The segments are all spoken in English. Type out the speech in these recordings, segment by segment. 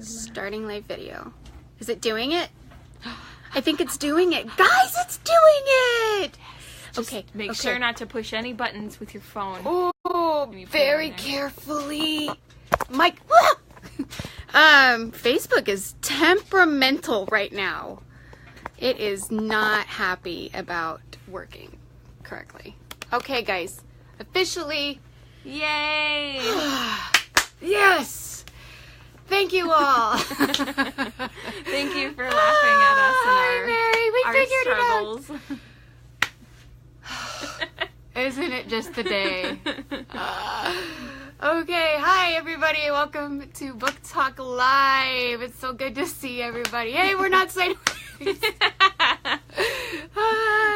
Starting live video. Is it doing it? I think it's doing it. Guys, it's doing it! Just make sure not to push any buttons with your phone. Oh, very carefully. Mike. Facebook is temperamental right now. It is not happy about working correctly. Okay, guys. Officially. Yay! Yes! Thank you all. Thank you for laughing at us and Mary, we our figured struggles. It out. Isn't it just the day? Okay, hi everybody. Welcome to Book Talk Live. It's so good to see everybody. Hey, we're not sideways.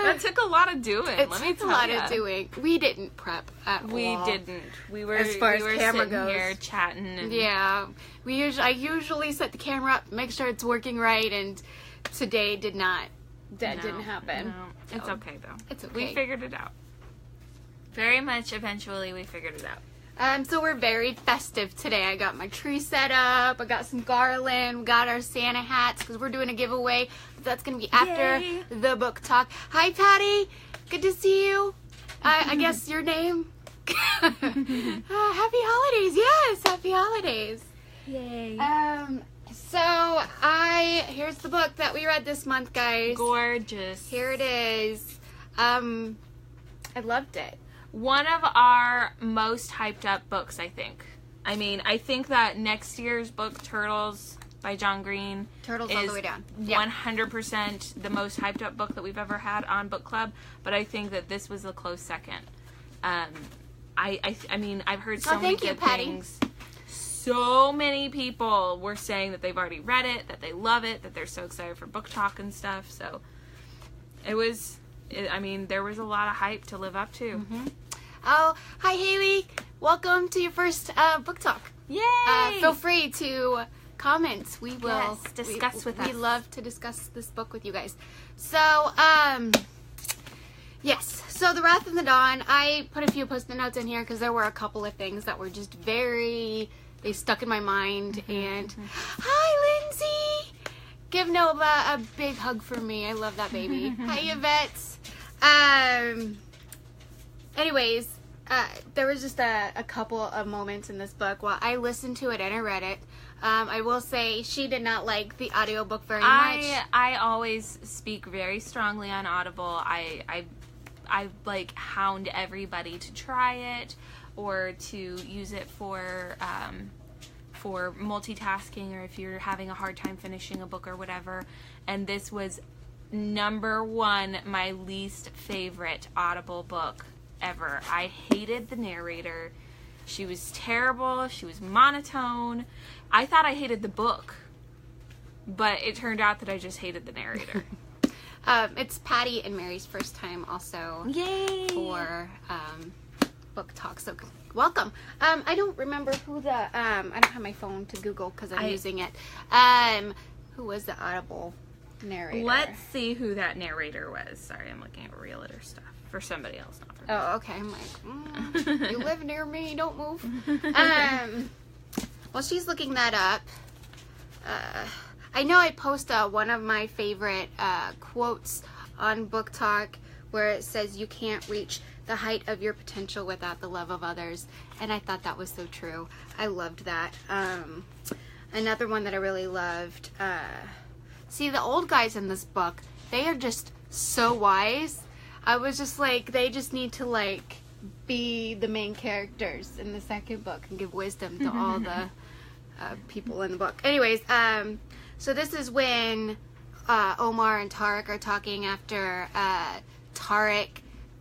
That took a lot of doing. It took a lot of doing. We didn't prep at all. We didn't. We were as far as camera sitting goes here chatting. And yeah, I usually set the camera up, make sure it's working right, and today did not. That didn't happen. No, it's okay though. It's okay. We figured it out. Very much. Eventually, we figured it out. So we're very festive today. I got my tree set up. I got some garland. We got our Santa hats because we're doing a giveaway. But that's going to be after the book talk. Hi, Patty. Good to see you. I guess your name? Happy holidays. Yes, happy holidays. Yay. Here's the book that we read this month, guys. Gorgeous. Here it is. I loved it. One of our most hyped up books, I think. I mean, I think that next year's book, Turtles by John Green, Turtles is all the way down. 100% the most hyped up book that we've ever had on Book Club. But I think that this was a close second. I mean, I've heard so many good things. So many people were saying that they've already read it, that they love it, that they're so excited for book talk and stuff. So there was a lot of hype to live up to. Mm-hmm. Oh, hi Haley. Welcome to your first book talk. Yay! Feel free to comment. We will discuss with us. We love to discuss this book with you guys. So, yes. So, The Wrath of the Dawn, I put a few post-it notes in here because there were a couple of things that were just they stuck in my mind. And, hi Lindsay! Give Noah a big hug for me. I love that baby. Hi Yvette. Anyways, there was just a couple of moments in this book. While I listened to it and I read it, I will say she did not like the audiobook very much. I always speak very strongly on Audible. I like hound everybody to try it or to use it for multitasking, or if you're having a hard time finishing a book or whatever. And this was number one, my least favorite Audible book ever. I hated the narrator. She was terrible. She was monotone. I thought I hated the book, but it turned out that I just hated the narrator. It's Patty and Mary's first time also. Yay! For book talk, so welcome. I don't remember who I don't have my phone to Google because I'm using it. Who was the Audible narrator? Let's see who that narrator was. Sorry, I'm looking at realtor stuff for somebody else, not for me. Oh, okay. I'm like, you live near me, don't move. While she's looking that up, I know I post one of my favorite quotes on Book Talk where it says you can't reach the height of your potential without the love of others, and I thought that was so true. I loved that. Another one that I really loved, see, the old guys in this book, they are just so wise. I was just like, they just need to like be the main characters in the second book and give wisdom to all the people in the book. Anyways, so this is when Omar and Tariq are talking after Tariq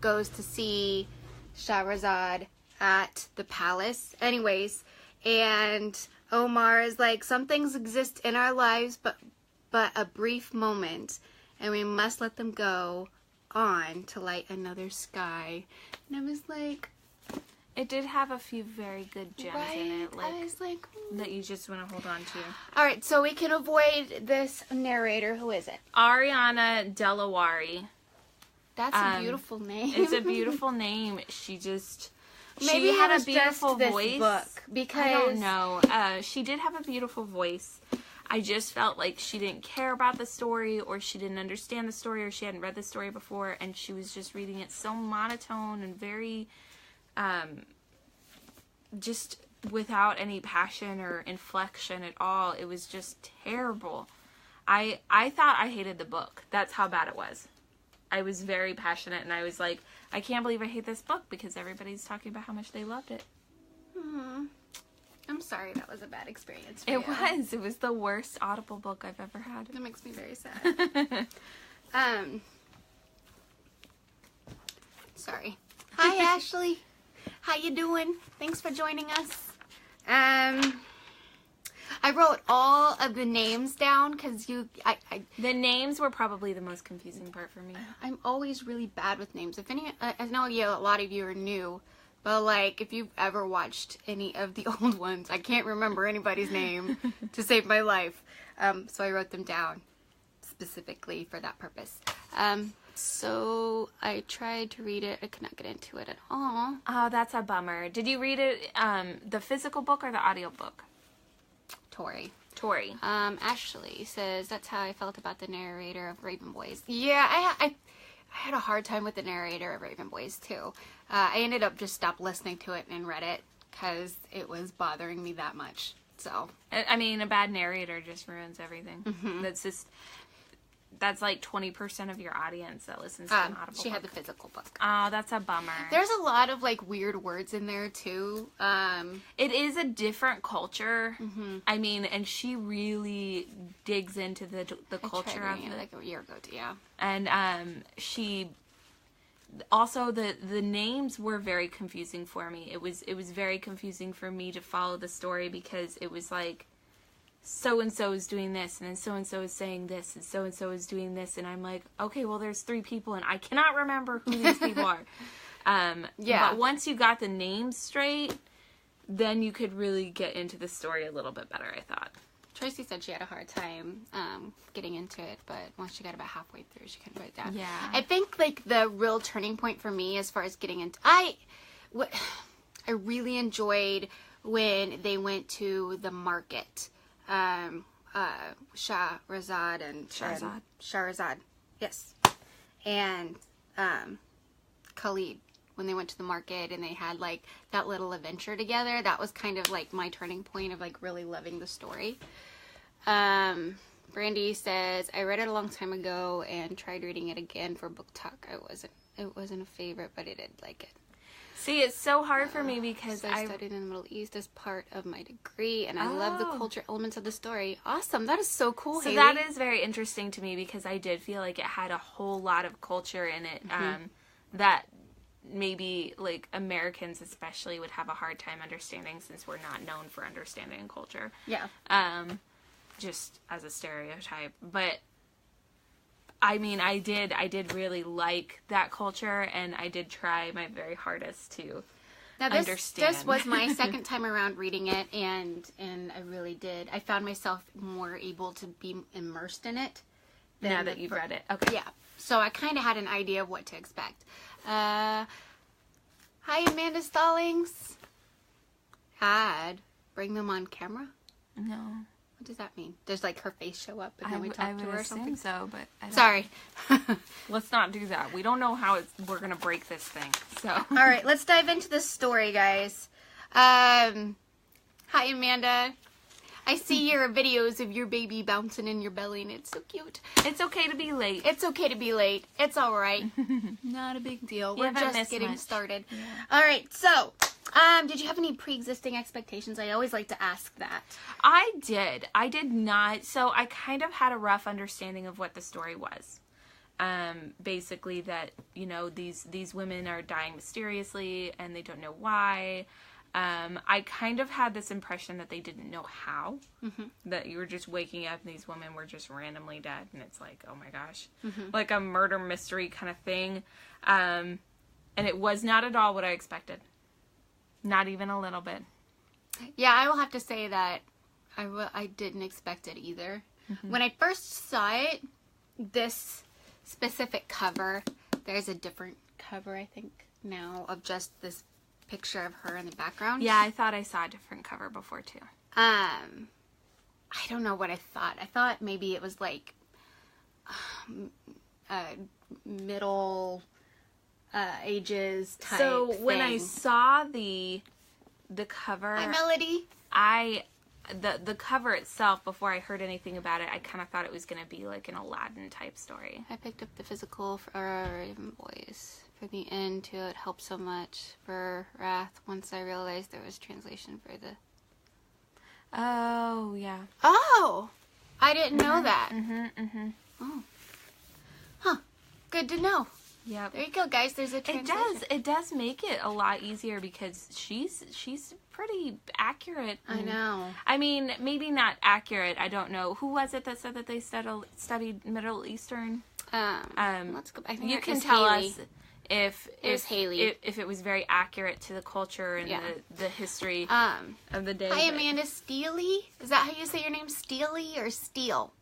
goes to see Shahrazad at the palace. Anyways, and Omar is like, some things exist in our lives, but a brief moment, and we must let them go on to light another sky. And I was like, it did have a few very good gems in it, I was like, that you just want to hold on to. All right, so we can avoid this narrator. Who is it? Ariana Delawari. That's a beautiful name. It's a beautiful name. She just Maybe she had it was a beautiful just voice. This book, because I don't know. She did have a beautiful voice. I just felt like she didn't care about the story, or she didn't understand the story, or she hadn't read the story before, and she was just reading it so monotone and very, just without any passion or inflection at all. It was just terrible. I thought I hated the book. That's how bad it was. I was very passionate, and I was like, I can't believe I hate this book because everybody's talking about how much they loved it. I'm sorry that was a bad experience for you. It was the worst Audible book I've ever had. That makes me very sad. Sorry. Hi, Ashley. How you doing? Thanks for joining us. I wrote all of the names down because the names were probably the most confusing part for me. I'm always really bad with names. I know a lot of you are new, but like if you've ever watched any of the old ones, I can't remember anybody's name to save my life. So I wrote them down specifically for that purpose. So I tried to read it. I could not get into it at all. Oh, that's a bummer. Did you read it, the physical book or the audio book? Tori. Ashley says, that's how I felt about the narrator of Raven Boys. Yeah, I had a hard time with the narrator of Raven Boys, too. I ended up just stopped listening to it and read it because it was bothering me that much. So, I mean, a bad narrator just ruins everything. Mm-hmm. That's like 20% of your audience that listens to an Audible She book. had the physical book. Oh, that's a bummer. There's a lot of like weird words in there too. It is a different culture. Mm-hmm. I mean, and she really digs into the culture of it. Like a year ago, yeah. And she also the names were very confusing for me. It was very confusing for me to follow the story because it was like, so-and-so is doing this, and then so-and-so is saying this, and so-and-so is doing this, and I'm like, okay, well, there's 3 people, and I cannot remember who these people are. Yeah. But once you got the names straight, then you could really get into the story a little bit better, I thought. Tracy said she had a hard time getting into it, but once she got about halfway through, she couldn't put it down. Yeah. I think, like, the real turning point for me as far as getting into... I really enjoyed when they went to the market. Shahrazad, yes, and Khalid, when they went to the market and they had like that little adventure together. That was kind of like my turning point of like really loving the story. Brandy says, I read it a long time ago and tried reading it again for Booktalk. It wasn't a favorite, but I did like it. See, it's so hard for me because I studied in the Middle East as part of my degree, and I love the culture elements of the story. Awesome. That is so cool, So Haley. that is very interesting to me because I did feel like it had a whole lot of culture in it that maybe, like, Americans especially would have a hard time understanding since we're not known for understanding culture. Yeah. Just as a stereotype. But... I mean, I did really like that culture, and I did try my very hardest to understand. This was my second time around reading it, and I really did. I found myself more able to be immersed in it. Now that you've read it. Okay. Yeah. So I kind of had an idea of what to expect. Hi, Amanda Stallings. Bring them on camera? No. What does that mean? Does like her face show up and then we talk to her or something? So, but I don't Sorry. Let's not do that. We don't know how we're gonna break this thing. So all right, let's dive into the story, guys. Hi, Amanda. I see your videos of your baby bouncing in your belly, and it's so cute. It's okay to be late. It's okay to be late. It's all right. Not a big deal. We're just getting started. Yeah. All right, so. Did you have any pre-existing expectations? I always like to ask that. I did. I did not. So I kind of had a rough understanding of what the story was. Basically that, you know, these women are dying mysteriously and they don't know why. I kind of had this impression that they didn't know how. Mm-hmm. That you were just waking up and these women were just randomly dead. And it's like, oh my gosh. Mm-hmm. Like a murder mystery kind of thing. And it was not at all what I expected. Not even a little bit. Yeah, I will have to say that I didn't expect it either. Mm-hmm. When I first saw it, this specific cover, there's a different cover, I think, now, of just this picture of her in the background. Yeah, I thought I saw a different cover before too. I don't know what I thought. I thought maybe it was like middle ages type. So thing. when I saw the cover, Hi, Melody. The cover itself, before I heard anything about it, I kind of thought it was going to be like an Aladdin type story. I picked up the physical for Raven Boys. For the end to it helped so much for Wrath once I realized there was translation for the... Oh, yeah. Oh! I didn't know that. Oh. Huh. Good to know. Yeah. There you go, guys. There's a translation. It does make it a lot easier because she's pretty accurate. I know. I mean, maybe not accurate. I don't know. Who was it that said that they studied Middle Eastern? Let's go. I think you it can was tell Haley. us if Haley. if it was very accurate to the culture and the history of the day. Hi, Amanda Steely. Is that how you say your name? Steely or Steele?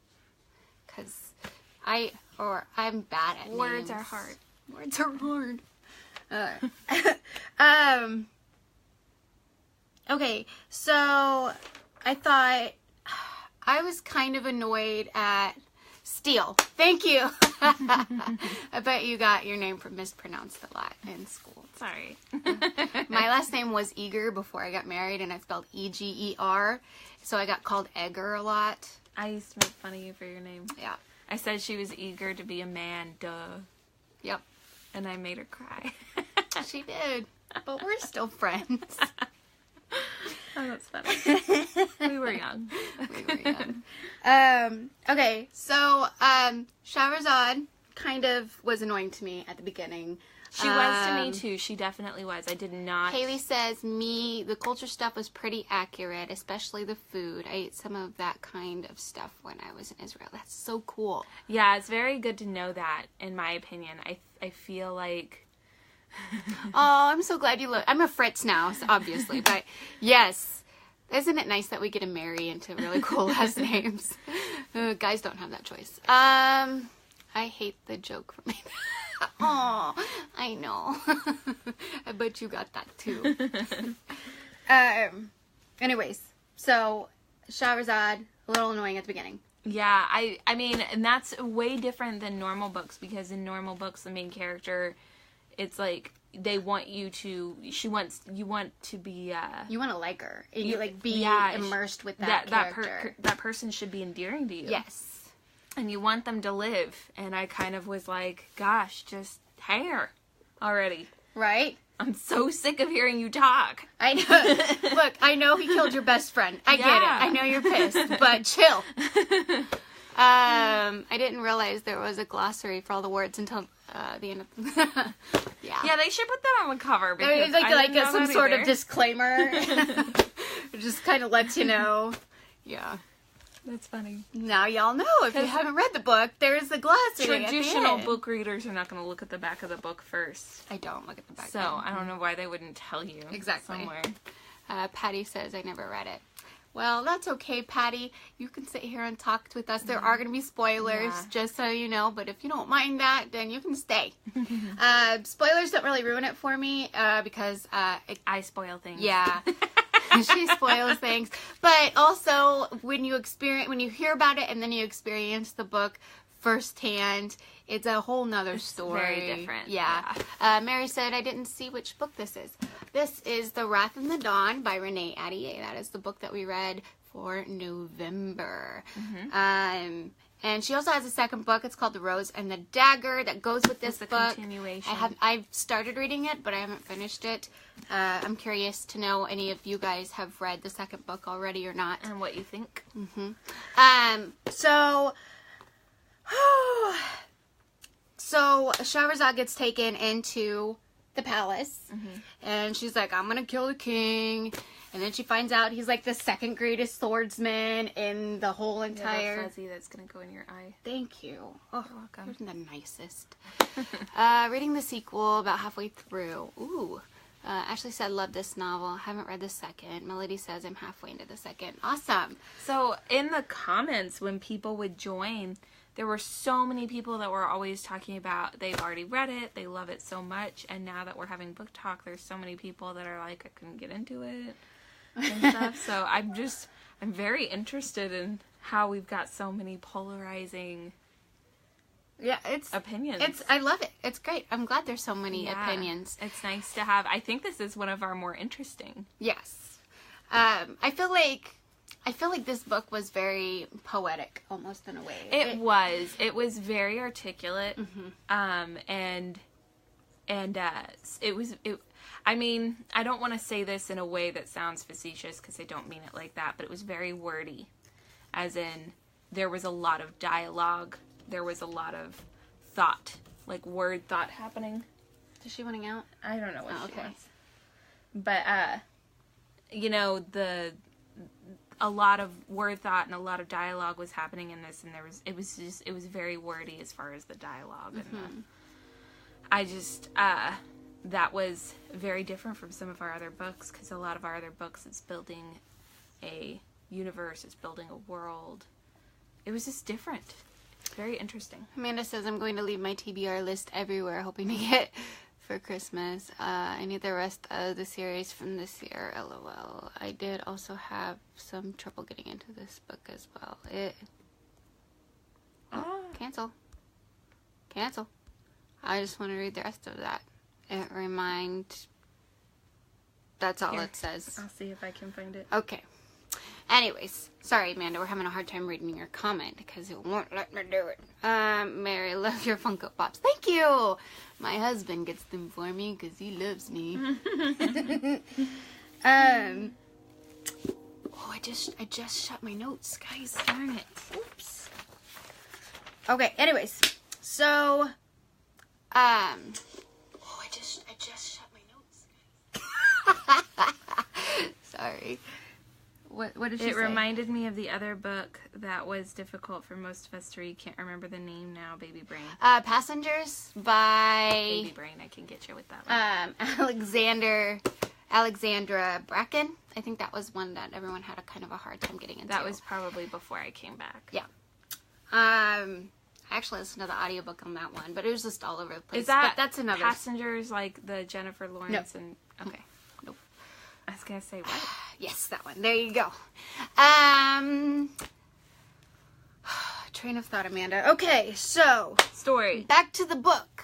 Because I'm bad at Words names. are hard. Words are hard. Okay, so I thought I was kind of annoyed at Steele. Thank you. I bet you got your name mispronounced a lot in school. Sorry. My last name was Eager before I got married, and I spelled E-G-E-R, so I got called Egger a lot. I used to make fun of you for your name. Yeah. I said she was eager to be a man, duh. Yep. And I made her cry. She did. But we're still friends. Oh, that's funny. We were young. Okay, so Shahrazad kind of was annoying to me at the beginning. She was to me too. She definitely was. I did not. Haley says, the culture stuff was pretty accurate, especially the food. I ate some of that kind of stuff when I was in Israel. That's so cool. Yeah, it's very good to know that, in my opinion. I feel like... Oh, I'm so glad you look. I'm a Fritz now, obviously, but yes. Isn't it nice that we get to marry into really cool last names? Guys don't have that choice. I hate the joke from me. Oh, I know. I bet you got that too. Anyways, so Shahrazad, a little annoying at the beginning. Yeah, I mean, and that's way different than normal books, because in normal books, the main character, it's like they want you to, you want to be, you want to like her. And you like be immersed with that character. That person should be endearing to you. Yes. And you want them to live. And I kind of was like, gosh, just hair already. Right? I'm so sick of hearing you talk. I know. Look, I know he killed your best friend. I get it. I know you're pissed, but chill. I didn't realize there was a glossary for all the words until the end of Yeah, they should put that on the cover. Because like some sort of disclaimer. It just kind of lets you know. Yeah. That's funny. Now y'all know. If you haven't read the book, there is the glossary. Traditional book readers are not going to look at the back of the book first. I don't look at the back. So I don't know why they wouldn't tell you. Exactly. Somewhere. Patty says I never read it. Well, that's okay, Patty. You can sit here and talk with us. There are going to be spoilers, just so you know. But if you don't mind that, then you can stay. Spoilers don't really ruin it for me because I spoil things. Yeah. She spoils things. But also, when you hear about it and then you experience the book firsthand, it's a whole nother story. Very different. Yeah. Mary said, I didn't see which book this is. This is The Wrath and the Dawn by Renee Attier. That is the book that we read for November. And she also has a second book. It's called The Rose and the Dagger that goes with this book. Continuation. I've started reading it, but I haven't finished it. I'm curious to know any of you guys have read the second book already or not. And what you think. So Shahrazad gets taken into the palace, and she's like, I'm gonna kill the king. And then she finds out he's like the second greatest swordsman in the whole entire... Yeah, fuzzy that's going to go in your eye. Thank you. Oh, you're welcome. You're the nicest. Reading the sequel about halfway through. Ooh. Ashley said, love this novel. Haven't read the second. Melody says, I'm halfway into the second. Awesome. So, in the comments, when people would join there were so many people that were always talking about they've already read it, they love it so much, and now that we're having book talk, there's so many people that are like, I couldn't get into it and stuff. So I'm very interested in how we've got so many polarizing opinions. I love it. It's great. I'm glad there's so many opinions. It's nice to have. I think this is one of our more interesting. Yes. I feel like this book was very poetic, almost in a way. It was very articulate. And I mean, I don't want to say this in a way that sounds facetious because I don't mean it like that, but it was very wordy. As in, there was a lot of dialogue. There was a lot of thought, like word thought happening. Is she running out? I don't know what she wants. But, you know, a lot of word thought and a lot of dialogue was happening in this, and it was very wordy as far as the dialogue. And that was very different from some of our other books, because a lot of our other books, it's building a universe, it's building a world. It was just different. Very interesting. Amanda says, I'm going to leave my TBR list everywhere, hoping to get for Christmas. I need the rest of the series from this year, LOL. I did also have some trouble getting into this book as well. Cancel. I just want to read the rest of that. That's all it says. I'll see if I can find it. Okay. Anyways, sorry, Amanda, we're having a hard time reading your comment because it won't let me do it. Mary, love your Funko Pops. Thank you! My husband gets them for me because he loves me. I just shut my notes, guys. Darn it. Oops. Okay, anyways, so, I just shut my notes, guys. Sorry. What did she say? It reminded me of the other book that was difficult for most of us to read. Can't remember the name now. Baby Brain. Passengers by... Baby Brain. I can get you with that one. Alexandra Bracken. I think that was one that everyone had a kind of a hard time getting into. That was probably before I came back. Yeah. I actually listened to the audiobook on that one, but it was just all over the place. Is that that's another... Passengers, like the Jennifer Lawrence and... Okay. Nope. I was going to say, what? Yes, that one. There you go. Train of thought, Amanda. Okay, so... Story. Back to the book.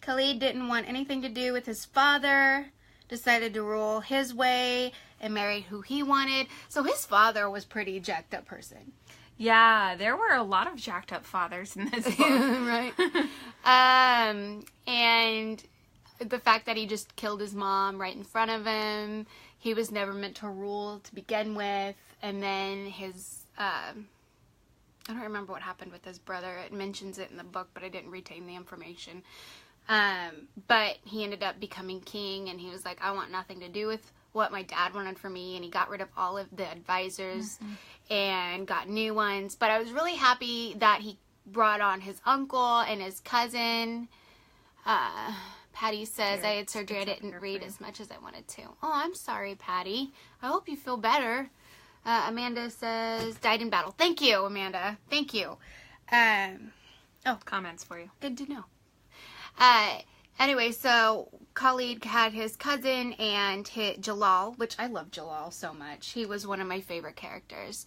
Khalid didn't want anything to do with his father, decided to rule his way, and marry who he wanted. So his father was pretty jacked up person. Yeah, there were a lot of jacked up fathers in this book. Right. And the fact that he just killed his mom right in front of him. He was never meant to rule to begin with. And then his, I don't remember what happened with his brother. It mentions it in the book, but I didn't retain the information. But he ended up becoming king, and he was like, I want nothing to do with what my dad wanted for me, and he got rid of all of the advisors and got new ones. But I was really happy that he brought on his uncle and his cousin. Patty says, I had surgery. I didn't read as much as I wanted to. Oh, I'm sorry, Patty. I hope you feel better. Amanda says, died in battle. Thank you, Amanda. Thank you. Comments for you. Good to know. Anyway, so Khalid had his cousin and hit Jalal, which I love Jalal so much. He was one of my favorite characters.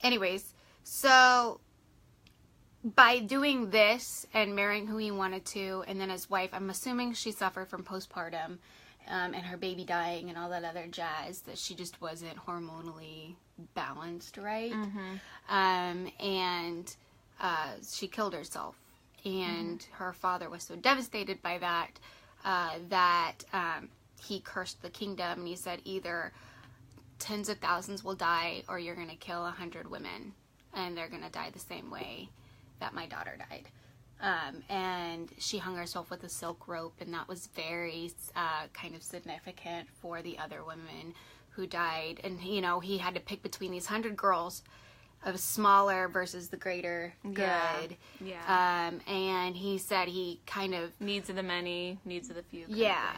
Anyways, so by doing this and marrying who he wanted to, and then his wife, I'm assuming she suffered from postpartum, and her baby dying and all that other jazz, that she just wasn't hormonally balanced, right? And she killed herself, and her father was so devastated by that that he cursed the kingdom, and he said either tens of thousands will die or you're going to kill 100 women, and they're going to die the same way that my daughter died. And she hung herself with a silk rope, and that was very kind of significant for the other women who died. And, you know, he had to pick between these 100 girls of smaller versus the greater good. Yeah. And he said he kind of... Needs of the many, needs of the few. Yeah.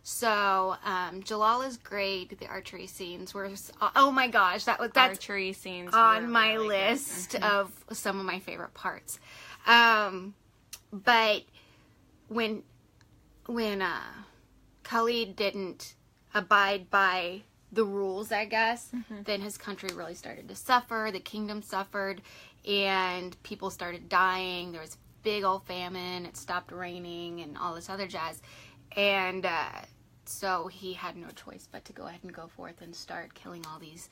So, Jalal is great. The archery scenes were, oh my gosh, that's archery scenes on my really list of some of my favorite parts. But when Khalid didn't abide by the rules, I guess, then his country really started to suffer. The kingdom suffered, and people started dying. There was a big old famine. It stopped raining and all this other jazz. And so he had no choice but to go ahead and go forth and start killing all these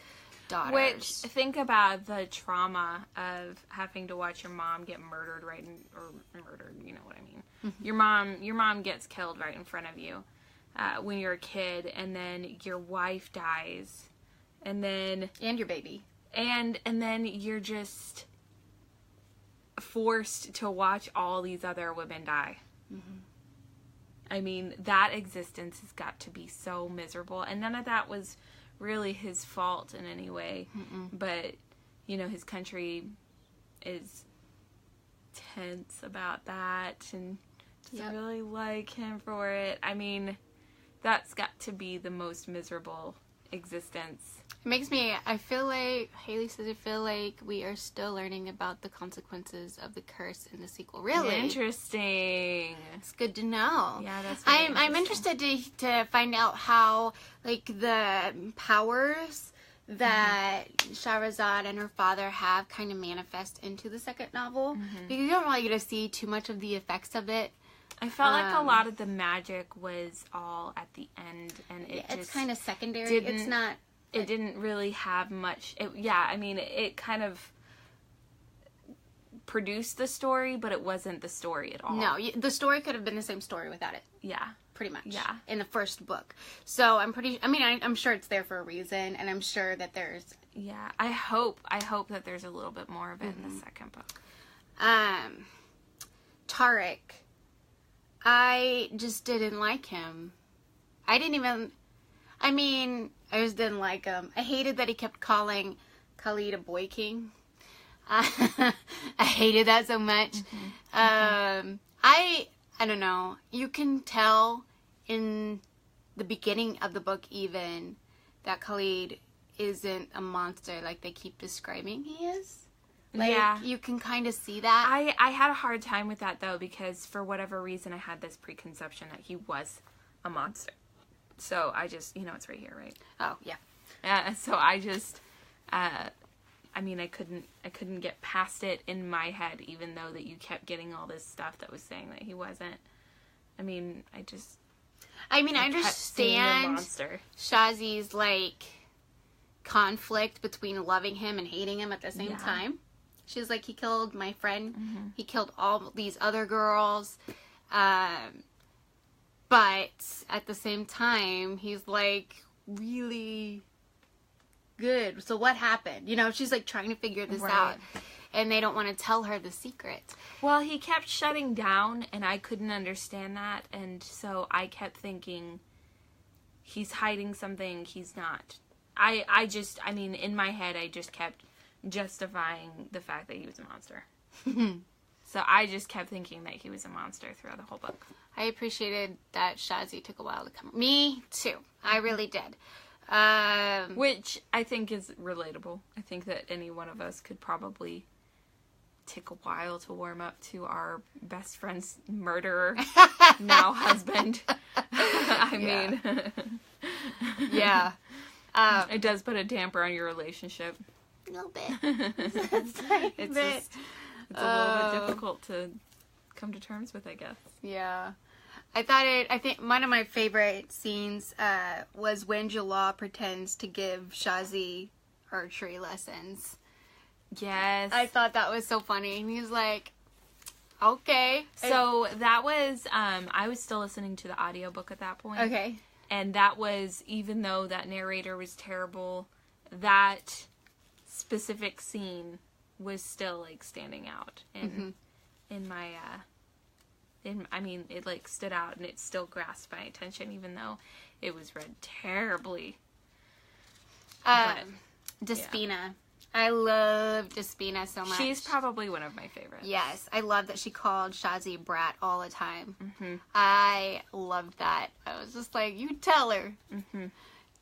daughters. Which, think about the trauma of having to watch your mom get murdered murdered, you know what I mean. Your mom gets killed right in front of you when you're a kid, and then your wife dies, and your baby. And then you're just forced to watch all these other women die. I mean, that existence has got to be so miserable. And none of that was really his fault in any way. But, you know, his country is tense about that and doesn't really like him for it. I mean, that's got to be the most miserable existence. It makes me, Haley says, I feel like we are still learning about the consequences of the curse in the sequel. Really? Interesting. It's good to know. Yeah, that's really I'm interested to find out how, like, the powers that Shahrazad and her father have kind of manifest into the second novel. Because you don't really get to see too much of the effects of it. I felt like a lot of the magic was all at the end, and it's kind of secondary. It's not... It didn't really have much... It kind of produced the story, but it wasn't the story at all. No, the story could have been the same story without it. Yeah. Pretty much. Yeah. In the first book. So I'm sure it's there for a reason, and I'm sure that there's... Yeah, I hope that there's a little bit more of it in the second book. Tariq. I just didn't like him. I just didn't like him. I hated that he kept calling Khalid a boy king. I hated that so much. I don't know. You can tell in the beginning of the book even that Khalid isn't a monster like they keep describing he is. Like, you can kind of see that. I had a hard time with that, though, because for whatever reason I had this preconception that he was a monster. So I just, it's right here, right? Oh, yeah. So I just, I couldn't get past it in my head, even though that you kept getting all this stuff that was saying that he wasn't. I understand Shazi's, like, conflict between loving him and hating him at the same time. She's like, he killed my friend. He killed all these other girls. But at the same time, he's, like, really good. So what happened? She's, like, trying to figure this out. And they don't want to tell her the secret. Well, he kept shutting down, and I couldn't understand that. And so I kept thinking, he's hiding something he's not. In my head, I just kept justifying the fact that he was a monster. So I just kept thinking that he was a monster throughout the whole book. I appreciated that Shazi took a while to come. Me too. I really did. Which I think is relatable. I think that any one of us could probably take a while to warm up to our best friend's murderer, now husband. Yeah. It does put a damper on your relationship. A little bit. It's a little bit difficult to come to terms with, I guess. Yeah. I think one of my favorite scenes was when Jalal pretends to give Shazi archery lessons. Yes. I thought that was so funny. And he's like, okay. So that was, I was still listening to the audiobook at that point. Okay. And that was, even though that narrator was terrible, that specific scene was still, like, standing out in my, it, like, stood out, and it still grasped my attention, even though it was read terribly. Despina. I love Despina so much. She's probably one of my favorites. Yes. I love that she called Shazi brat all the time. Mm-hmm. I loved that. I was just like, you tell her. Mm-hmm.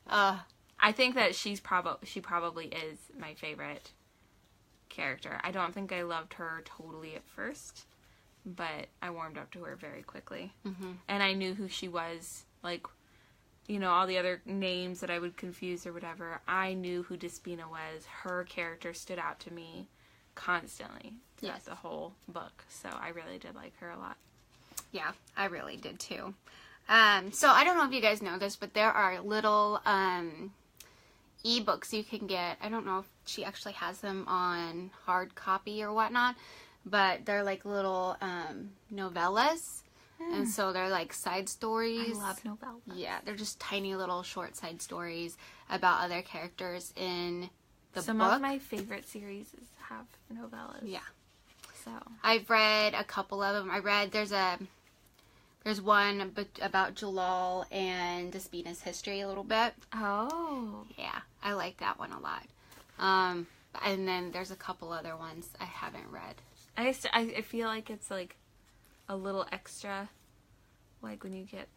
I think that she probably is my favorite character. I don't think I loved her totally at first, but I warmed up to her very quickly. Mm-hmm. And I knew who she was. Like, you know, all the other names that I would confuse or whatever, I knew who Despina was. Her character stood out to me constantly throughout the whole book. So I really did like her a lot. Yeah, I really did too. So I don't know if you guys know this, but there are little ebooks you can get. I don't know if she actually has them on hard copy or whatnot, but they're like little novellas. And so they're like side stories. I love novellas. Yeah, they're just tiny little short side stories about other characters in the book. Some of my favorite series have novellas. Yeah. So I've read a couple of them. There's one about Jalal and Despina's history a little bit. Oh. Yeah, I like that one a lot. And then there's a couple other ones I haven't read. I feel like it's like a little extra, like when you get...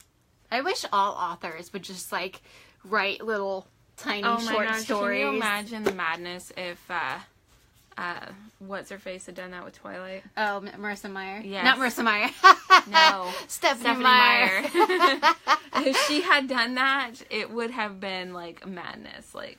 I wish all authors would just like write little tiny short stories. Can you imagine the madness if what's her face had done that with Twilight? Oh, Marissa Meyer. Yes. Not Marissa Meyer. No, Stephanie Meyer. If she had done that, it would have been like madness. Like,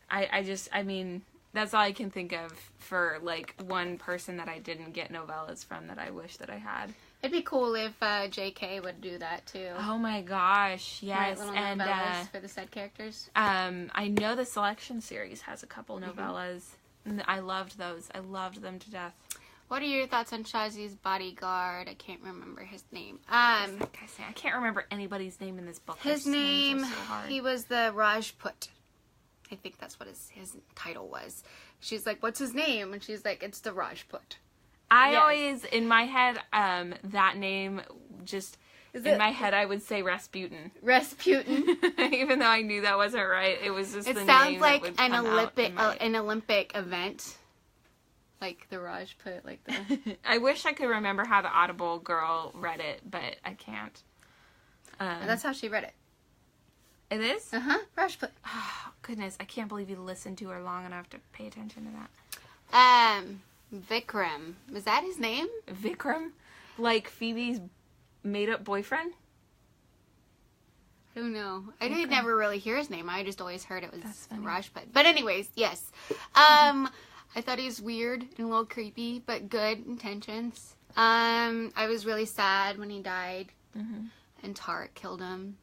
I mean, that's all I can think of for like one person that I didn't get novellas from that I wish that I had. It'd be cool if J.K. would do that too. Oh my gosh, yes. Write little novellas for the side characters. I know the Selection series has a couple novellas. And I loved those. I loved them to death. What are your thoughts on Shazi's bodyguard? I can't remember his name. I can't remember anybody's name in this book. His name, he was the Rajput. I think that's what his title was. She's like, what's his name? And she's like, it's the Rajput. I always, in my head, that name just... In my head, I would say Rasputin. Rasputin. Even though I knew that wasn't right, it was just the name. It sounds like that would an Olympic event. Like the Rajput, like the... I wish I could remember how the Audible girl read it, but I can't. That's how she read it. It is? Uh-huh. Rajput. Oh, goodness. I can't believe you listened to her long enough to pay attention to that. Vikram. Is that his name? Vikram? Like Phoebe's made-up boyfriend? I don't know. I didn't never really hear his name. I just always heard it was Rajput. But anyways, yes. I thought he was weird and a little creepy, but good intentions. I was really sad when he died, and Tarek killed him.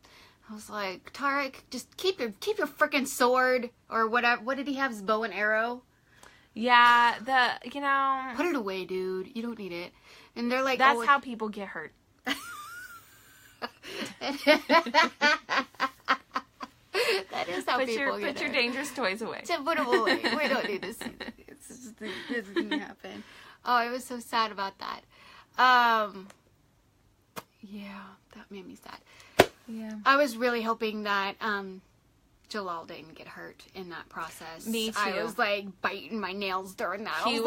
I was like, Tarek, just keep your freaking sword or whatever. What did he have? His bow and arrow. Yeah, put it away, dude. You don't need it. And they're like, that's how people get hurt. That is how people get hurt. Put your dangerous toys away. Put them away. We don't need to see this. This didn't happen. Oh, I was so sad about that. Yeah, that made me sad. Yeah. I was really hoping that Jalal didn't get hurt in that process. Me too. I was like biting my nails during that. He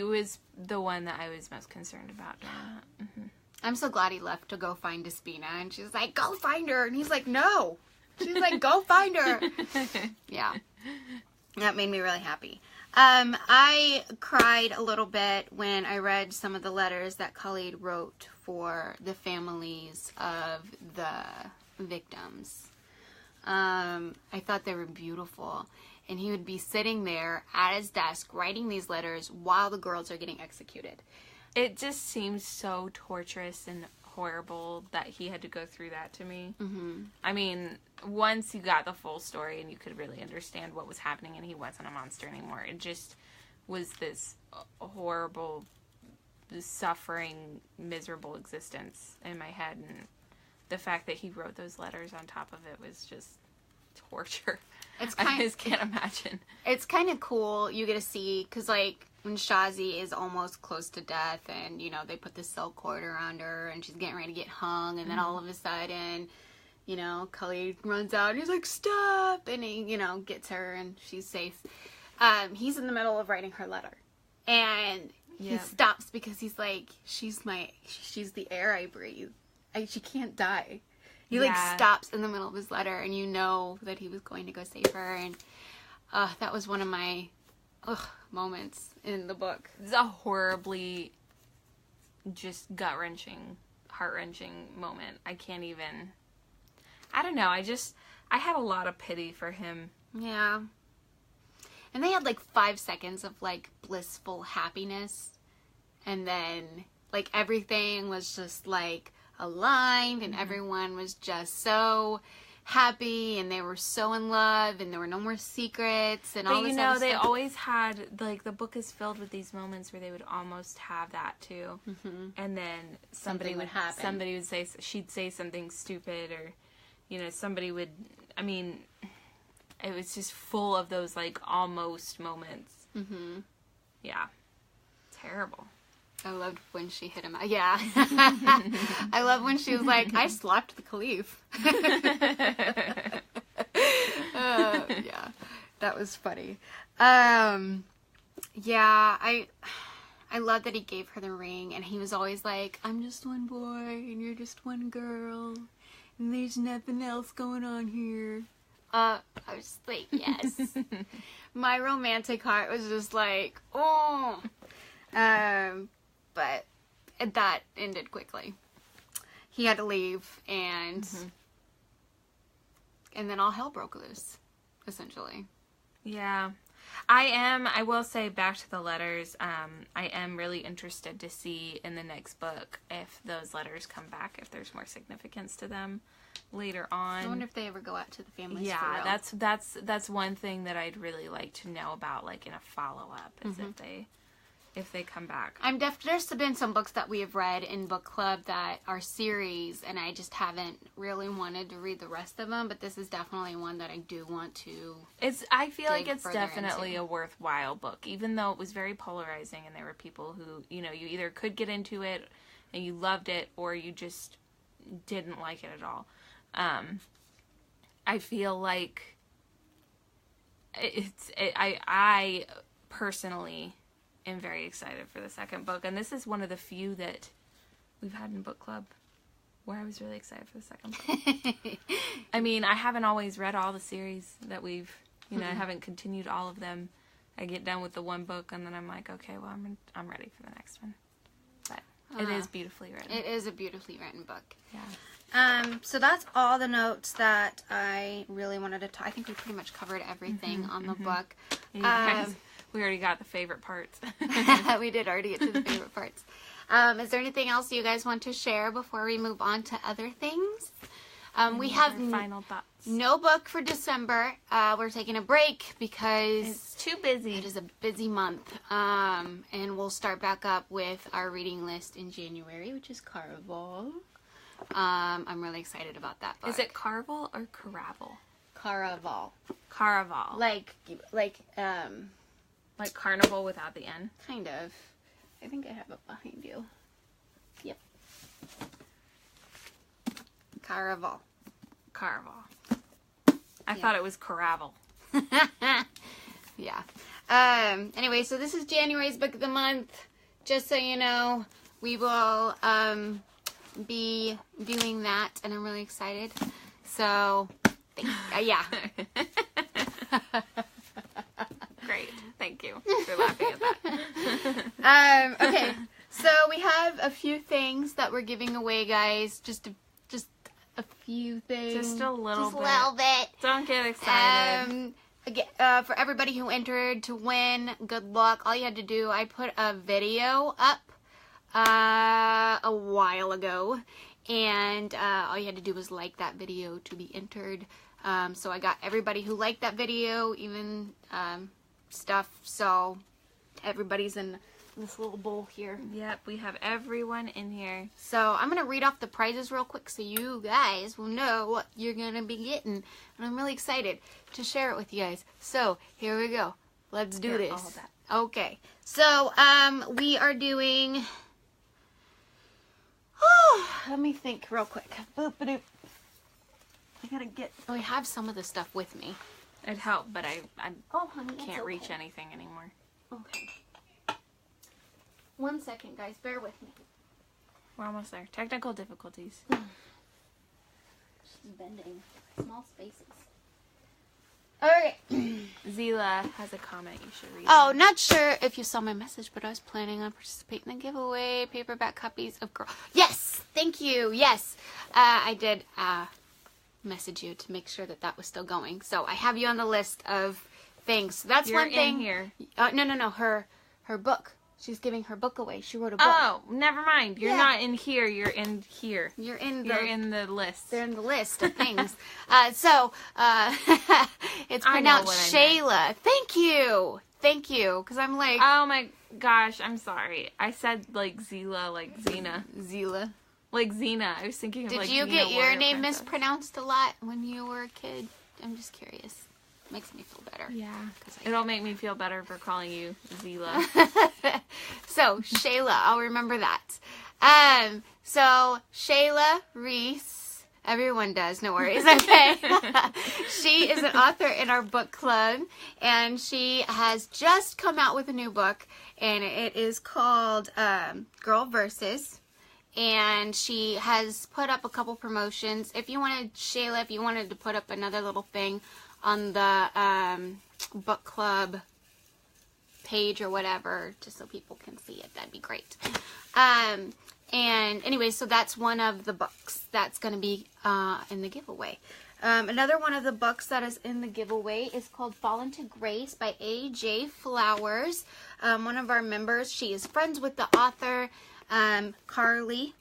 was the one that I was most concerned about during that. Mm-hmm. I'm so glad he left to go find Despina, and she's like, go find her, and he's like, no. She's like, go find her. Yeah. That made me really happy. I cried a little bit when I read some of the letters that Khalid wrote for the families of the victims. I thought they were beautiful. And he would be sitting there at his desk writing these letters while the girls are getting executed. It just seems so torturous and horrible that he had to go through that to me. Mm-hmm. I mean, once you got the full story and you could really understand what was happening and he wasn't a monster anymore, it just was this horrible, suffering, miserable existence in my head. And the fact that he wrote those letters on top of it was just torture. I just can't imagine. It's kind of cool. You get to see, because like when Shazi is almost close to death, and you know they put the silk cord around her, and she's getting ready to get hung, and then all of a sudden, you know, Khalid runs out and he's like, "Stop!" and he, you know, gets her, and she's safe. he's in the middle of writing her letter. And he stops because he's like, she's the air I breathe. She can't die. He like stops in the middle of his letter, and you know that he was going to go save her. And that was one of my moments in the book. It's a horribly just gut-wrenching, heart-wrenching moment. I can't even, I don't know. I had a lot of pity for him. Yeah. And they had like 5 seconds of like blissful happiness. And then like everything was just like aligned, and everyone was just so happy, and they were so in love, and there were no more secrets, and all this other stuff. They always had, like, the book is filled with these moments where they would almost have that too. Mm-hmm. And then something would happen. Somebody would say, she'd say something stupid, or, somebody would, it was just full of those, like, almost moments. Mm-hmm. Yeah. Terrible. I loved when she hit him. Yeah. I love when she was like, I slapped the Caliph. Yeah. That was funny. Yeah, I love that he gave her the ring, and he was always like, I'm just one boy, and you're just one girl, and there's nothing else going on here. I was like, yes. My romantic heart was just like, oh. But that ended quickly. He had to leave, and then all hell broke loose, essentially. Yeah. I will say, back to the letters, I am really interested to see in the next book if those letters come back, if there's more significance to them later on. I wonder if they ever go out to the families. Yeah, that's one thing that I'd really like to know about, like in a follow-up, is if they come back. There's been some books that we have read in book club that are series, and I just haven't really wanted to read the rest of them, but this is definitely one that I do want to. I feel like it's definitely a worthwhile book, even though it was very polarizing, and there were people who, you either could get into it and you loved it, or you just didn't like it at all. I feel like I personally am very excited for the second book, and this is one of the few that we've had in book club where I was really excited for the second book. I haven't always read all the series that we've, I haven't continued all of them. I get done with the one book, and then I'm like, okay, well, I'm ready for the next one. But it is beautifully written. It is a beautifully written book. Yeah. So that's all the notes that I really wanted to talk. I think we pretty much covered everything on the book. We already got the favorite parts. We did already get to the favorite parts. Is there anything else you guys want to share before we move on to other things? We have final thoughts. No book for December. We're taking a break because it's too busy. It is a busy month. And we'll start back up with our reading list in January, which is Caraval. I'm really excited about that book. Is it Carvel or Caraval? Caraval. Caraval. Like carnival without the N? Kind of. I think I have it behind you. Yep. Caraval. I thought it was Caravel. Yeah. Anyway, so this is January's book of the month. Just so you know, we will be doing that, and I'm really excited. So, yeah. Great. Thank you for laughing at that. Okay. So we have a few things that we're giving away, guys. Just a few things. Just a little bit. Don't get excited. Again, for everybody who entered to win, good luck. All you had to do, I put a video up a while ago, and all you had to do was like that video to be entered. So I got everybody who liked that video, even stuff. So everybody's in this little bowl here. Yep, we have everyone in here. So I'm going to read off the prizes real quick so you guys will know what you're going to be getting. And I'm really excited to share it with you guys. So here we go. Let's do this. All of that. Okay. So we are doing... let me think real quick. Boop-a-doop. I gotta get... I have some of the stuff with me. It helped, but I honey, can't reach anything anymore. Okay. 1 second, guys. Bear with me. We're almost there. Technical difficulties. She's bending. Small spaces. Alright. Zila has a comment you should read. Oh, not sure if you saw my message, but I was planning on participating in the giveaway. Paperback copies of Girl. Yes! Thank you. Yes. I did message you to make sure that was still going. So I have you on the list of things. So that's You're one thing. in here. No. Her book. She's giving her book away. She wrote a book. Oh, never mind. You're not in here. You're in here. You're in the list. They're in the list of things. It's pronounced Shayla. Thank you. Because I'm like... Oh my gosh, I'm sorry. I said like Zila, like Xena. Zila. Like Xena. I was thinking of Did you get your name mispronounced a lot when you were a kid? I'm just curious. Makes me feel better. Yeah. It'll make me feel better for calling you Zila. So, Shayla. I'll remember that. So, Shayla Reese. Everyone does. No worries. Okay. She is an author in our book club. And she has just come out with a new book. And it is called Girl Versus. And she has put up a couple promotions. If you wanted to put up another little thing on the book club page or whatever, just so people can see it, that'd be great. And anyway, so that's one of the books that's going to be in the giveaway. Another one of the books that is in the giveaway is called Fall into Grace by A.J. Flowers. One of our members, she is friends with the author, Carly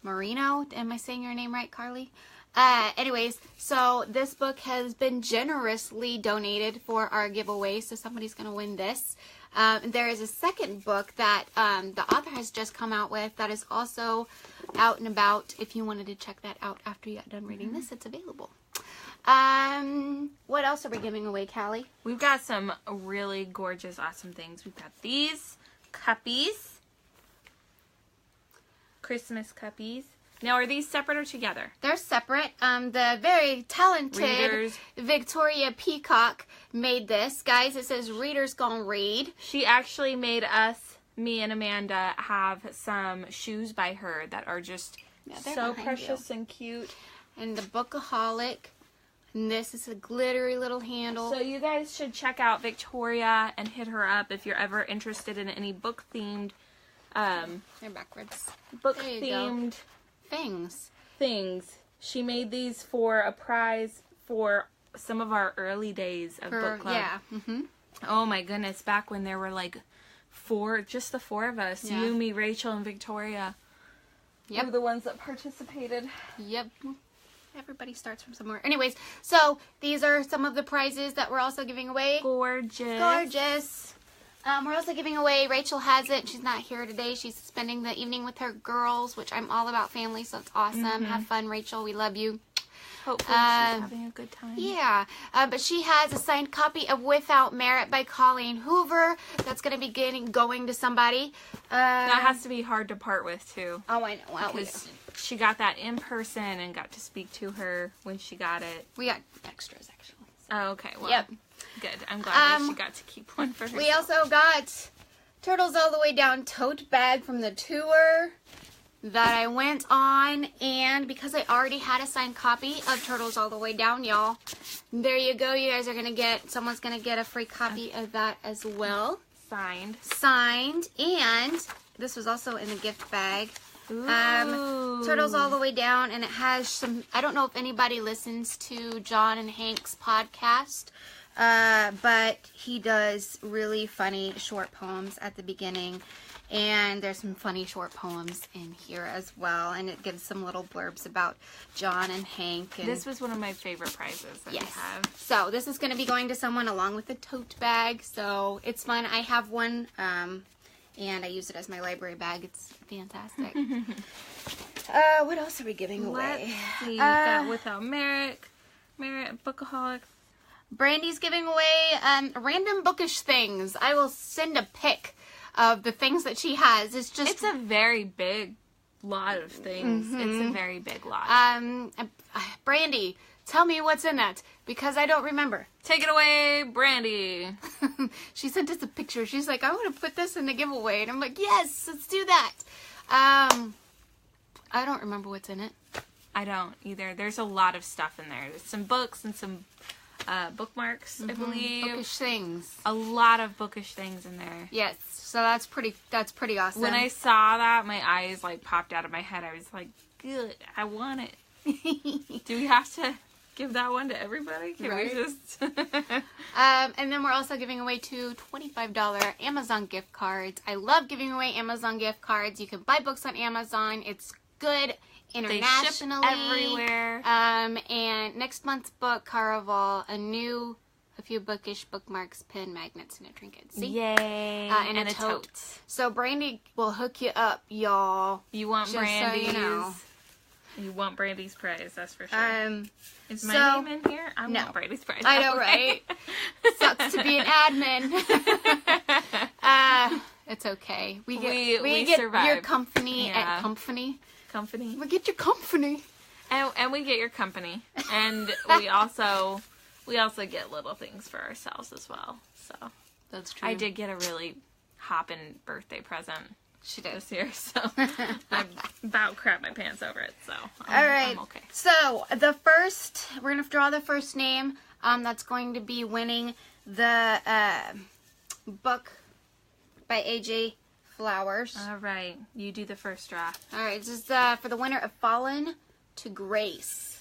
Marino. Am I saying your name right, Carly? Anyways, so this book has been generously donated for our giveaway, so somebody's going to win this. There is a second book that the author has just come out with that is also out and about. If you wanted to check that out after you got done reading this, it's available. What else are we giving away, Callie? We've got some really gorgeous, awesome things. We've got these cuppies. Christmas cuppies. Now, are these separate or together? They're separate. The very talented Victoria Peacock made this. Guys, it says Readers Gonna Read. She actually made us, me and Amanda, have some shoes by her that are just so precious and cute. And the Bookaholic. And this is a glittery little handle. So you guys should check out Victoria and hit her up if you're ever interested in any book-themed... they're backwards. Book-themed... Things. She made these for a prize for some of our early days of book club. Yeah. Mm-hmm. Oh my goodness, back when there were like just the four of us. Yeah. You, me, Rachel, and Victoria. Yep. We were the ones that participated. Yep. Everybody starts from somewhere. Anyways, so these are some of the prizes that we're also giving away. Gorgeous. We're also giving away, Rachel has it. She's not here today. She's spending the evening with her girls, which I'm all about family, so it's awesome. Mm-hmm. Have fun, Rachel. We love you. Hopefully she's having a good time. Yeah. But she has a signed copy of Without Merit by Colleen Hoover. That's going to be going to somebody. That has to be hard to part with, too. Oh, I know. Well, because she got that in person and got to speak to her when she got it. We got extras, actually. So. Oh, okay. Well, yep. Good. I'm glad that she got to keep one for herself. We also got Turtles All the Way Down tote bag from the tour that I went on, and because I already had a signed copy of Turtles All the Way Down, y'all, there you go. You guys are someone's gonna get a free copy of that as well. Signed, and this was also in the gift bag. Ooh. Turtles All the Way Down, and it has some, I don't know if anybody listens to John and Hank's podcast, but he does really funny short poems at the beginning, and there's some funny short poems in here as well, and it gives some little blurbs about John and Hank. And this was one of my favorite prizes that we have. So this is going to be going to someone along with the tote bag, so it's fun. I have one, and I use it as my library bag. It's fantastic. What else are we giving away? Let's see. Got Without Merit, Bookaholic. Brandy's giving away random bookish things. I will send a pic of the things that she has. It's a very big lot of things. Mm-hmm. It's a very big lot. Brandy, Tell me what's in that, because I don't remember. Take it away, Brandy. She sent us a picture. She's like, I want to put this in the giveaway. And I'm like, yes, let's do that. I don't remember what's in it. I don't either. There's a lot of stuff in there. There's some books and some bookmarks, I believe. Bookish things. A lot of bookish things in there. Yes, so that's pretty awesome. When I saw that, my eyes like popped out of my head. I was like, good, I want it. Do we have to give that one to everybody? Can we just... and then we're also giving away 2 $25 Amazon gift cards. I love giving away Amazon gift cards. You can buy books on Amazon. It's good internationally. They ship everywhere. And next month's book, Caraval, a few bookish bookmarks, pen, magnets, and a trinket. See? Yay. And a tote. So Brandy will hook you up, y'all. You want Brandy's. So you know. You want Brandy's prize, that's for sure. Is my name in here? I want Brandy's prize. I know, right? Sucks to be an admin. It's okay. We get survive. Your company at company. We get your company. And we get your company. And we also get little things for ourselves as well. So that's true. I did get a really hoppin' birthday present. She did this year, so I about crap my pants over it. So I'm okay. So we're gonna draw the first name. That's going to be winning the book by AJ Flowers. All right, you do the first draw. All right, this is for the winner of Fallen to Grace.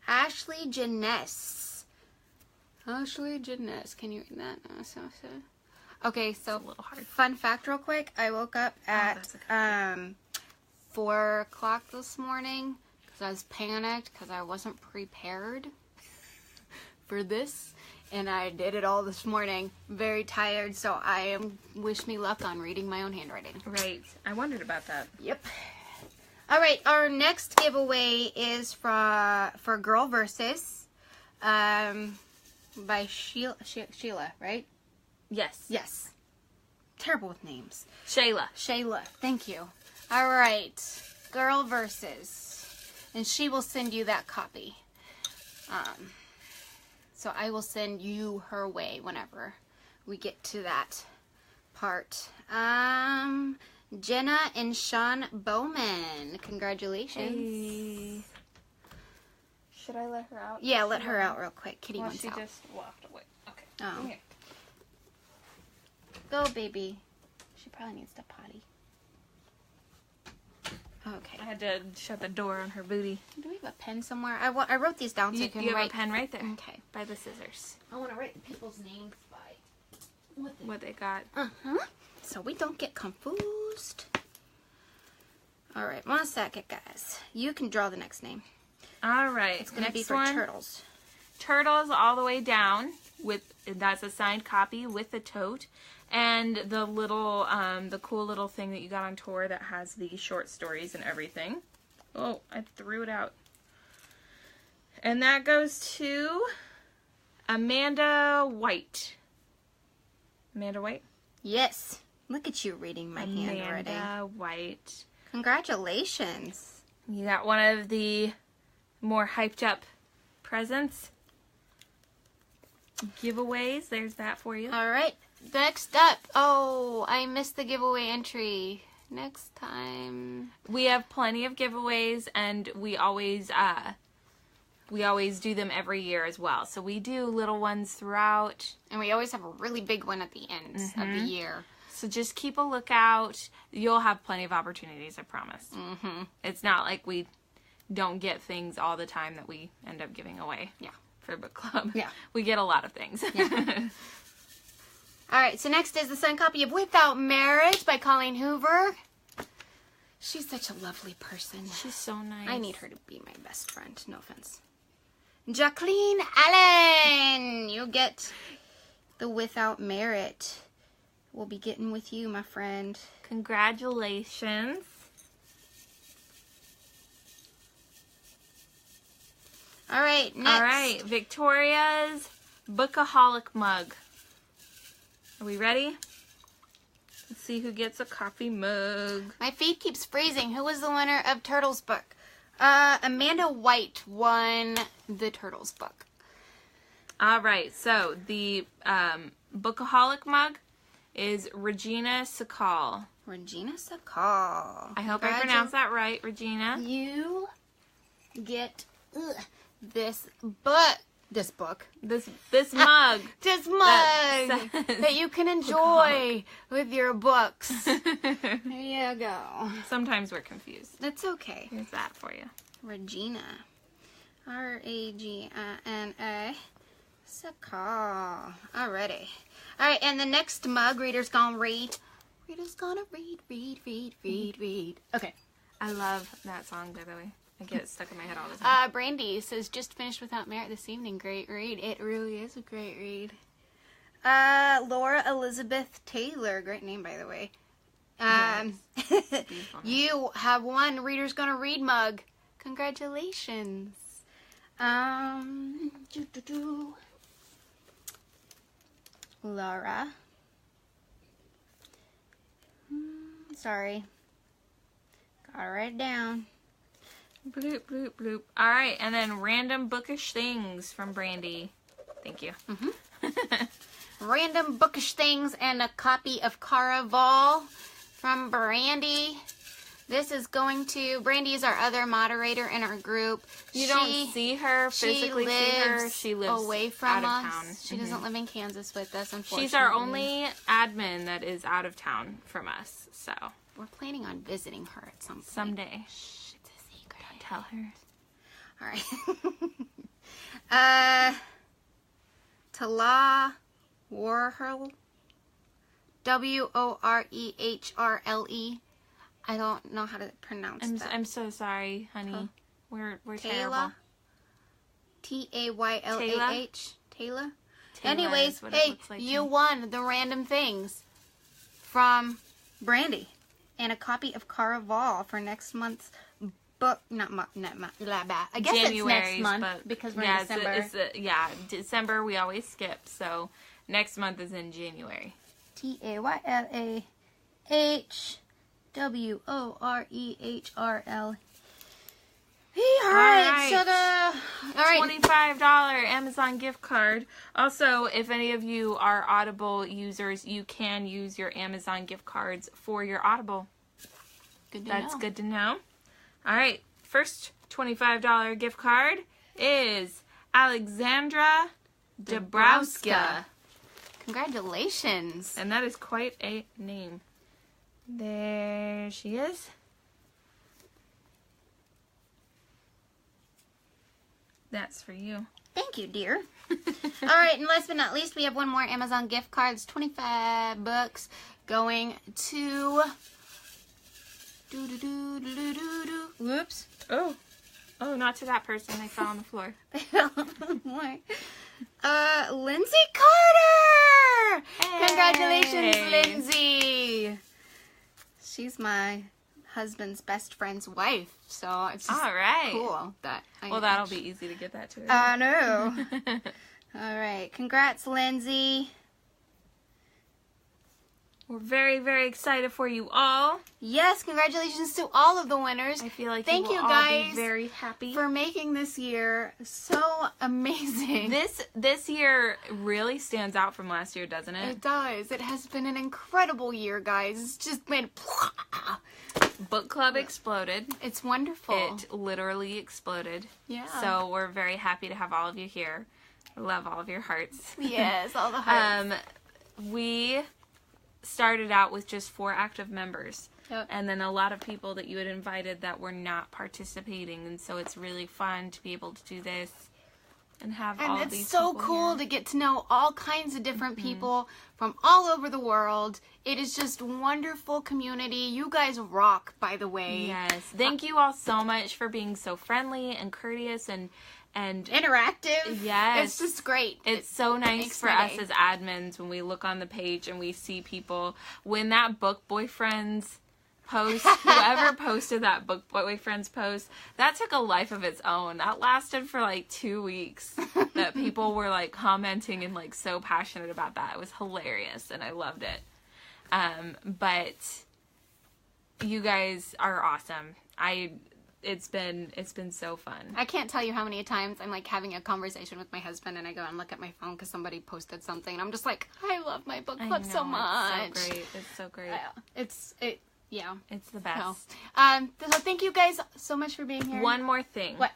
Ashley Jeunesse. Ashley Jeunesse. Can you read that? Okay, so a little hard. Fun fact real quick. I woke up at 4 o'clock this morning because I was panicked because I wasn't prepared for this. And I did it all this morning. Very tired, so wish me luck on reading my own handwriting. Right. I wondered about that. Yep. All right, our next giveaway is for Girl Versus. By Sheila, right? Yes. Terrible with names. Shayla. Thank you. All right. Girl Versus. And she will send you that copy. So I will send you her way whenever we get to that part. Jenna and Sean Bowman. Congratulations. Hey. Should I let her out? Yeah, let her out real quick. Kitty wants she out. Just walked away. Okay. Oh. Come here. Go, baby. She probably needs to potty. Okay. I had to shut the door on her booty. Do we have a pen somewhere? I wrote these down so you can write. You write. have a pen right there. Okay. By the scissors. I want to write people's names by what they got. So we don't get confused. All right, 1 second, guys. You can draw the next name. All right. It's going to be for Turtles. Turtles all the way down. That's a signed copy with the tote. And the cool little thing that you got on tour that has the short stories and everything. Oh, I threw it out. And that goes to Amanda White. Amanda White? Yes. Look at you reading my handwriting. Amanda White. Congratulations. You got one of the more hyped up presents. Giveaways. There's that for you. All right. Next up. Oh, I missed the giveaway entry. Next time. We have plenty of giveaways, and we always do them every year as well. So we do little ones throughout. And we always have a really big one at the end of the year. So just keep a lookout. You'll have plenty of opportunities, I promise. It's not like we don't get things all the time that we end up giving away. Yeah. For book club. Yeah. We get a lot of things. Yeah. All right, so next is the signed copy of Without Marriage by Colleen Hoover. She's such a lovely person. She's so nice. I need her to be my best friend. No offense. Jacqueline Allen, you get the Without Merit. We'll be getting with you, my friend. Congratulations. All right, next. All right, Victoria's Bookaholic mug. Are we ready? Let's see who gets a coffee mug. My feed keeps freezing. Who was the winner of Turtles book? Amanda White won the Turtles book. All right, so the Bookaholic mug is Regina Sakal. Regina Sakal. I hope I pronounced that right, Regina. You get this book. This mug. This mug that you can enjoy with your books. There you go. Sometimes we're confused. That's okay. Here's that for you. Regina. Regina. Sakal. Alrighty. Alright, and the next mug, Reader's gonna read. Reader's gonna read. Okay. I love that song, by the way. I get it stuck in my head all the time. Brandy says, just finished Without Merit this evening. Great read. It really is a great read. Laura Elizabeth Taylor. Great name, by the way. You have won Reader's Gonna Read mug. Congratulations. Laura. Sorry. Gotta write it down. Bloop, bloop, bloop. All right, and then Random Bookish Things from Brandy. Thank you. Random Bookish Things and a copy of Caraval from Brandy. This is going to... Brandy is our other moderator in our group. You don't see her, physically see her. She lives away from out of us. town. She doesn't live in Kansas with us, unfortunately. She's our only admin that is out of town from us, so... We're planning on visiting her at some point. Someday. Shh, it's a secret. Don't tell her. Alright. Tala Warhurl. Worehrile. I don't know how to pronounce that. I'm so sorry, honey. Huh? We're Taylor. terrible. Taylah. Taylor? Taylor Anyways, is what it hey, looks like you to me. won the random things from Brandy and a copy of Caraval for next month's book. I guess it's next month because we're in December. December we always skip, so next month is in January. Taylahworehrl. All right. So $25 Amazon gift card. Also, if any of you are Audible users, you can use your Amazon gift cards for your Audible. That's good to know. All right. First $25 gift card is Alexandra Dabrowska. Congratulations. And that is quite a name. There she is. That's for you. Thank you, dear. All right, and last but not least, we have one more Amazon gift card. It's $25 going to... Whoops. Oh, not to that person. They fell on the floor. Lindsay Carter! Hey. Congratulations, Lindsay! She's my husband's best friend's wife, so it's just cool that that'll be easy to get that to her. I know. All right, congrats, Lindsay. We're very, very excited for you all. Yes, congratulations to all of the winners. I feel like thank you all guys be very happy for making this year so amazing. This year really stands out from last year, doesn't it? It does. It has been an incredible year, guys. It's just been... Book club exploded. It's wonderful. It literally exploded. Yeah. So we're very happy to have all of you here. I love all of your hearts. Yes, all the hearts. We started out with just 4 active members. Yep. And then a lot of people that you had invited that were not participating. And so it's really fun to be able to do this and have all these people. And it's so cool to get to know all kinds of different people from all over the world. It is just wonderful community. You guys rock, by the way. Yes. Thank you all so much for being so friendly and courteous and interactive. Yes. It's just great. It's so nice for us as admins when we look on the page and we see people. When that Book Boyfriends post, whoever posted that Book Boyfriends post, that took a life of its own. That lasted for like 2 weeks. That people were like commenting and like so passionate about that. It was hilarious and I loved it. But you guys are awesome. It's been so fun. I can't tell you how many times I'm like having a conversation with my husband and I go and look at my phone because somebody posted something and I'm just like, I love my book club so much. It's so great. It's so great. It's the best. So thank you guys so much for being here. One more thing. What?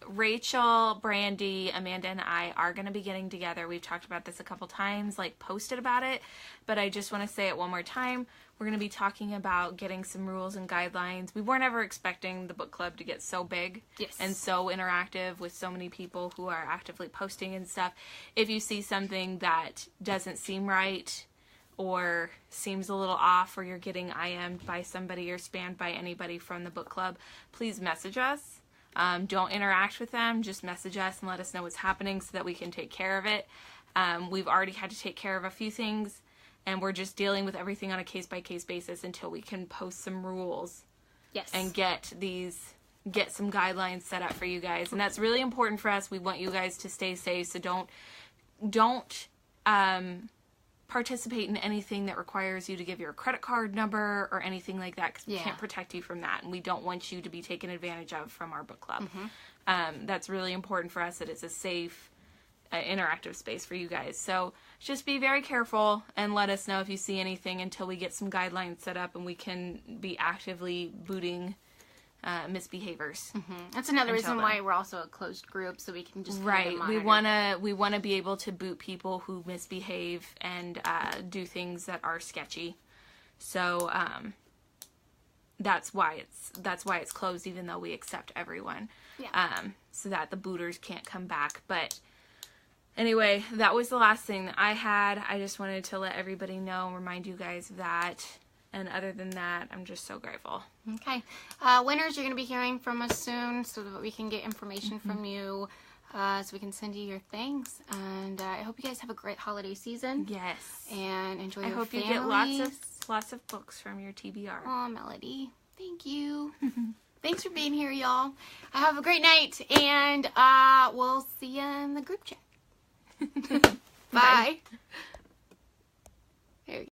Rachel, Brandy, Amanda, and I are going to be getting together. We've talked about this a couple times, like posted about it, but I just want to say it one more time. We're going to be talking about getting some rules and guidelines. We weren't ever expecting the book club to get so big and so interactive with so many people who are actively posting and stuff. If you see something that doesn't seem right or seems a little off, or you're getting IM'd by somebody or spammed by anybody from the book club, please message us. Don't interact with them. Just message us and let us know what's happening so that we can take care of it. We've already had to take care of a few things, and we're just dealing with everything on a case-by-case basis until we can post some rules. Yes. And get some guidelines set up for you guys. And that's really important for us. We want you guys to stay safe, so don't participate in anything that requires you to give your credit card number or anything like that, because we can't protect you from that, and we don't want you to be taken advantage of from our book club. That's really important for us, that it's a safe, interactive space for you guys. So just be very careful and let us know if you see anything until we get some guidelines set up and we can be actively booting misbehaviors. That's another reason why we're also a closed group, so we can just we want to be able to boot people who misbehave and do things that are sketchy. So that's why it's closed, even though we accept everyone. So that the booters can't come back. But anyway, that was the last thing that I had. I just wanted to let everybody know and remind you guys of that. And other than that, I'm just so grateful. Okay. Winners, you're going to be hearing from us soon so that we can get information from you, so we can send you your things. And I hope you guys have a great holiday season. Yes. And enjoy your hope families. You get lots of books from your TBR. Oh, Melody. Thank you. Thanks for being here, y'all. Have a great night. And we'll see you in the group chat. Bye.